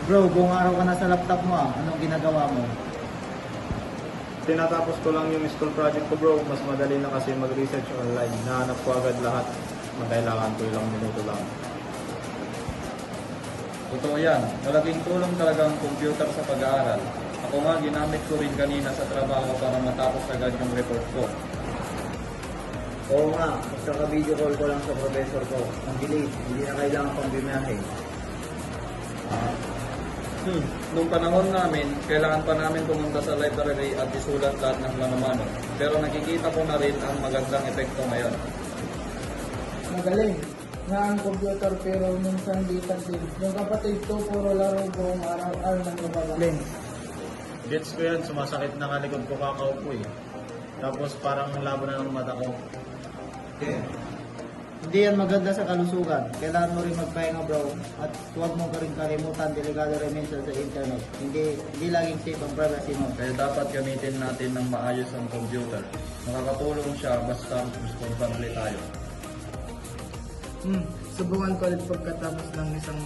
Bro, buong araw ka na sa laptop mo ah. Anong ginagawa mo? Tinatapos ko lang yung school project ko bro. Mas madali na kasi mag-research online. Nahanap ko agad lahat. Magkailangan ko ilang minuto lang. Totoo yan. Malaking tulong talaga ang computer sa pag-aaral. Ako nga, ginamit ko rin kanina sa trabaho para matapos agad yung report ko. Oo nga, magkaka-video call ko lang sa professor ko. Ang bilis, hindi na kailangan pang bimahe. Noong panahon namin, kailangan pa namin pumunta sa library at isulat lahat ng mano-mano. Pero nakikita ko na rin ang magandang epekto ngayon. Magaling nga ang computer pero minsan di din. Yung kapatid ko puro laro buong araw-araw nang gumagaling. Gets ko yan. Sumasakit na kalikod ko kakaupo eh. Tapos parang labo na ng mata ko. Hindi yan maganda sa kalusugan. Kailangan mo rin magpahinga bro. At huwag mo ka rin kalimutan, delikado rin minsan sa internet. Hindi laging safe ang privacy mo. Kaya dapat gamitin natin ng maayos ang computer. Makakatulong siya basta responsable tayo. Subukan ko ulit pagkatapos ng isang